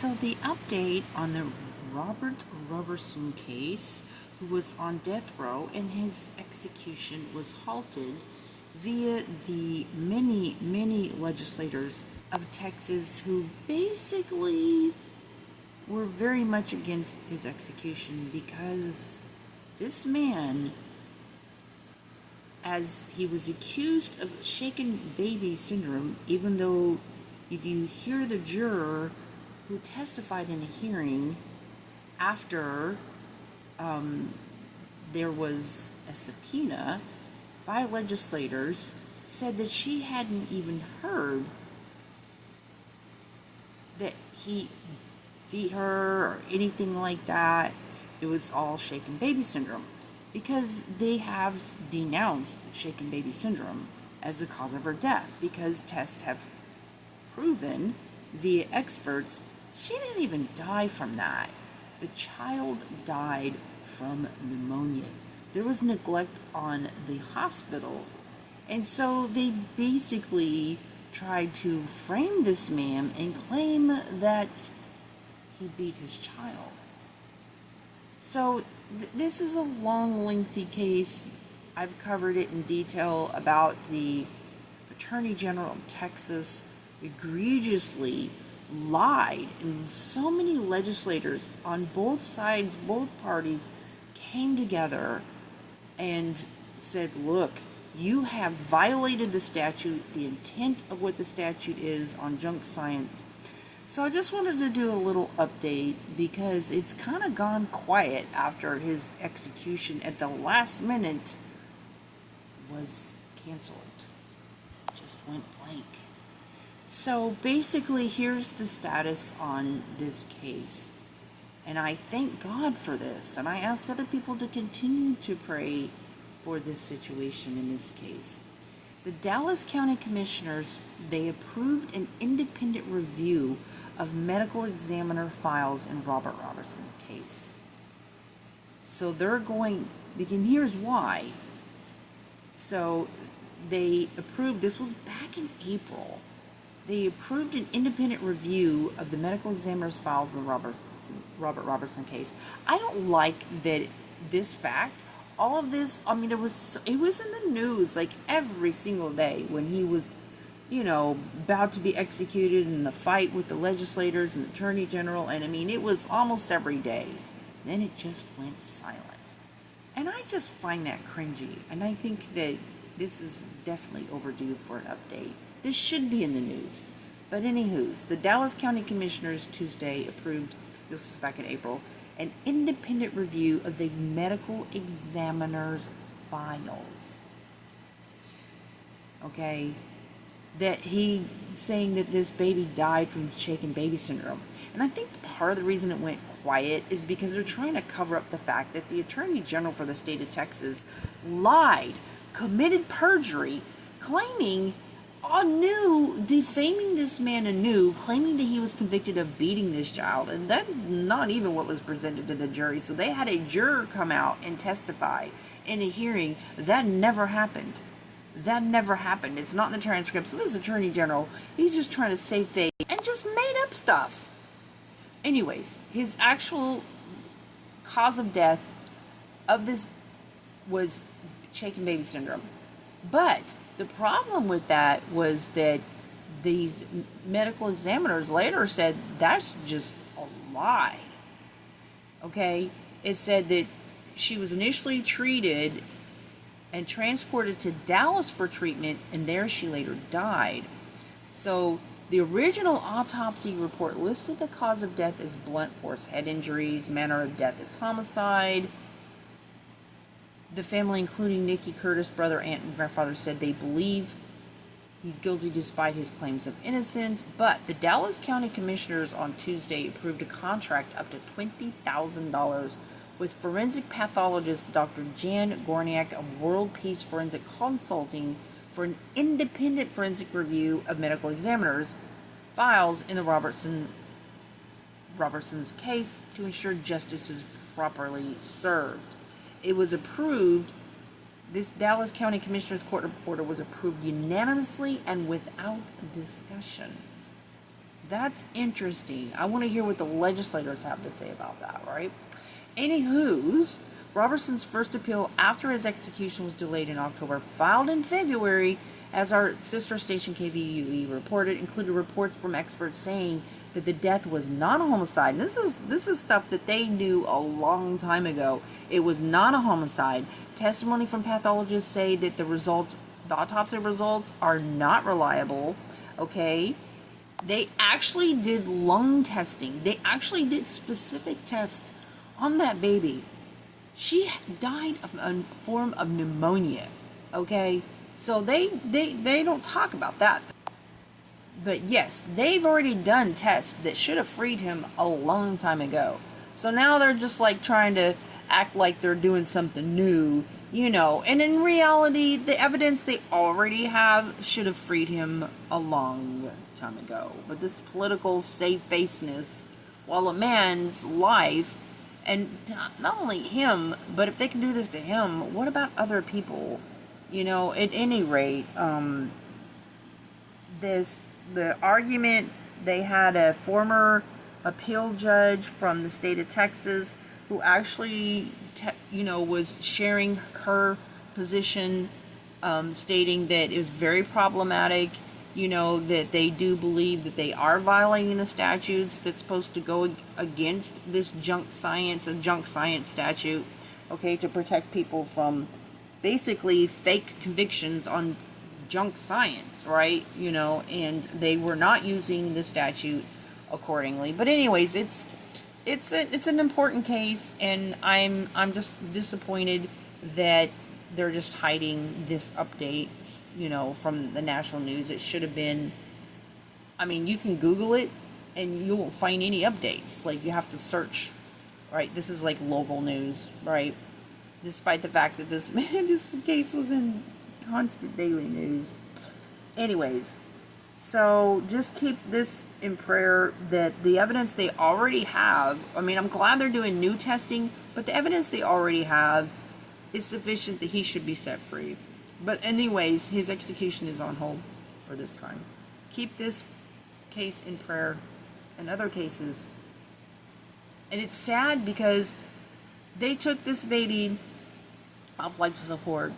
So the update on the Robert Roberson case, who was on death row and his execution was halted via the many legislators of Texas who basically were very much against his execution because this man, as he was accused of shaken baby syndrome, even though if you hear the juror who testified in a hearing after there was a subpoena by legislators, said that she hadn't even heard that he beat her or anything like that. It was all shaken baby syndrome because they have denounced shaken baby syndrome as the cause of her death, because tests have proven via experts she didn't even die from that. The child died from pneumonia. There was neglect on the hospital, and so they basically tried to frame this man and claim that he beat his child. So this is a long, lengthy case. I've covered it in detail about the Attorney General of Texas egregiously lied, and so many legislators on both sides, both parties, came together and said, look, you have violated the statute, the intent of what the statute is on junk science. So I just wanted to do a little update because it's kind of gone quiet after his execution at the last minute was canceled. Just went blank. So basically, here's the status on this case. And I thank God for this. And I ask other people to continue to pray for this situation in this case. The Dallas County Commissioners, they approved an independent review of medical examiner files in Robert Roberson case. So they're going, and here's why. So they approved, this was back in April, they approved an independent review of the medical examiner's files in the Robert Roberson case. I don't like that this fact, all of this, I mean, it was in the news like every single day when he was, about to be executed in the fight with the legislators and the Attorney General, and I mean, it was almost every day. Then it just went silent. And I just find that cringy, and I think that this is definitely overdue for an update. This should be in the news. But anywho's, the Dallas County Commissioners Tuesday approved, this was back in April, an independent review of the medical examiner's files. Okay, that he saying that this baby died from shaken baby syndrome. And I think part of the reason it went quiet is because they're trying to cover up the fact that the Attorney General for the state of Texas lied, committed perjury, claiming anew, defaming this man anew, claiming that he was convicted of beating this child, and that's not even what was presented to the jury. So they had a juror come out and testify in a hearing. That never happened. That never happened. It's not in the transcript. So this Attorney General, he's just trying to save face and just made up stuff. Anyways, his actual cause of death of this was shaken baby syndrome. But the problem with that was that these medical examiners later said that's just a lie. Okay? It said that she was initially treated and transported to Dallas for treatment, and there she later died. So the original autopsy report listed the cause of death as blunt force head injuries, manner of death as homicide. The family, including Nikki Curtis' brother, aunt, and grandfather, said they believe he's guilty despite his claims of innocence. But the Dallas County Commissioners on Tuesday approved a contract up to $20,000 with forensic pathologist Dr. Jan Gorniak of World Peace Forensic Consulting for an independent forensic review of medical examiners' files in the Roberson's case to ensure justice is properly served. It was approved, this Dallas County Commissioner's Court order was approved unanimously and without discussion. That's interesting. I want to hear what the legislators have to say about that, right? Anywho's, Roberson's first appeal after his execution was delayed in October, filed in February, as our sister station KVUE reported, included reports from experts saying that the death was not a homicide. And this is stuff that they knew a long time ago. It was not a homicide. Testimony from pathologists say that the autopsy results are not reliable. Okay? They actually did lung testing. They actually did specific tests on that baby. She died of a form of pneumonia. Okay? So they don't talk about that. But yes, they've already done tests that should have freed him a long time ago. So now they're just like trying to act like they're doing something new, you know. And in reality, the evidence they already have should have freed him a long time ago. But this political save-facedness, while a man's life, and not only him, but if they can do this to him, what about other people? You know, at any rate, the argument, they had a former appeal judge from the state of Texas who actually, was sharing her position, stating that it was very problematic, that they do believe that they are violating the statutes that's supposed to go against this junk science statute, okay, to protect people from basically fake convictions on junk science, right? And they were not using the statute accordingly. But anyways, it's an important case, and I'm just disappointed that they're just hiding this update, from the national news. It should have been, you can Google it and you won't find any updates. Like, you have to search, right? This is like local news, right? Despite the fact that this case was in constant daily news. Anyways, so just keep this in prayer, that the evidence they already have, I'm glad they're doing new testing, but the evidence they already have is sufficient that he should be set free. But anyways, his execution is on hold for this time. Keep this case in prayer and other cases. And it's sad because they took this baby off life support.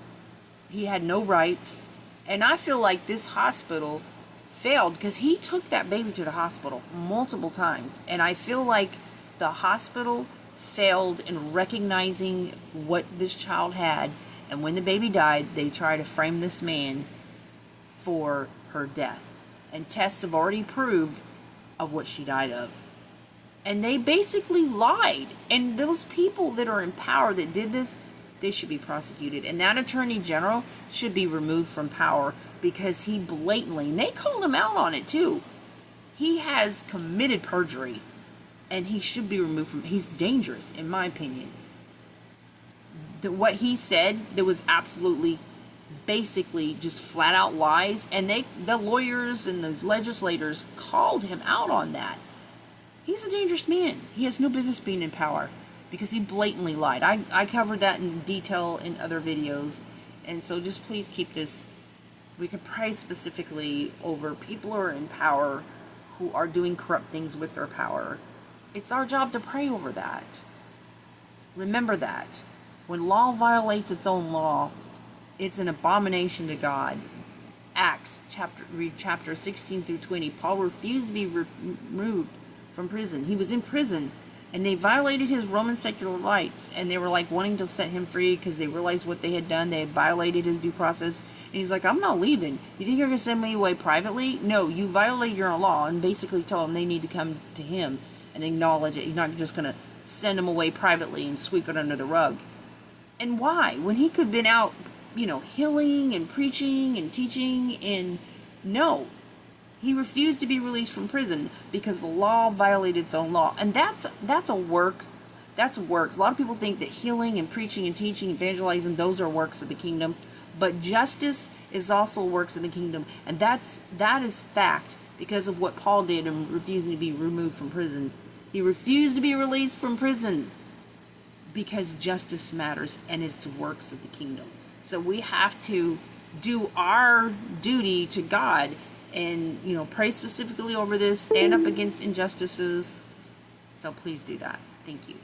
He had no rights. And I feel like this hospital failed because he took that baby to the hospital multiple times. And I feel like the hospital failed in recognizing what this child had. And when the baby died, they tried to frame this man for her death. And tests have already proved of what she died of. And they basically lied. And those people that are in power that did this, they should be prosecuted. And that attorney general should be removed from power because he blatantly, and they called him out on it too, he has committed perjury. And he should be removed from, he's dangerous, in my opinion. What he said, there was absolutely, basically, just flat out lies. And the lawyers and those legislators called him out on that. He's a dangerous man. He has no business being in power because he blatantly lied. I covered that in detail in other videos. And so just please keep this. We can pray specifically over people who are in power who are doing corrupt things with their power. It's our job to pray over that. Remember that. When law violates its own law, it's an abomination to God. Acts, read chapter 16 through 20. Paul refused to be removed from prison. He was in prison, and they violated his Roman secular rights, and they were like wanting to set him free because they realized what they had done. They had violated his due process. And he's like, I'm not leaving. You think you're going to send me away privately? No, you violate your own law, and basically tell them they need to come to him and acknowledge it. You're not just going to send them away privately and sweep it under the rug. And why? When he could have been out, healing and preaching and teaching, and no. He refused to be released from prison because the law violated its own law. And that's a work. That's works. A lot of people think that healing and preaching and teaching, evangelizing, those are works of the kingdom. But justice is also works of the kingdom. And that is fact because of what Paul did in refusing to be removed from prison. He refused to be released from prison because justice matters and it's works of the kingdom. So we have to do our duty to God and, you know, pray specifically over this, stand up against injustices. So please do that. Thank you.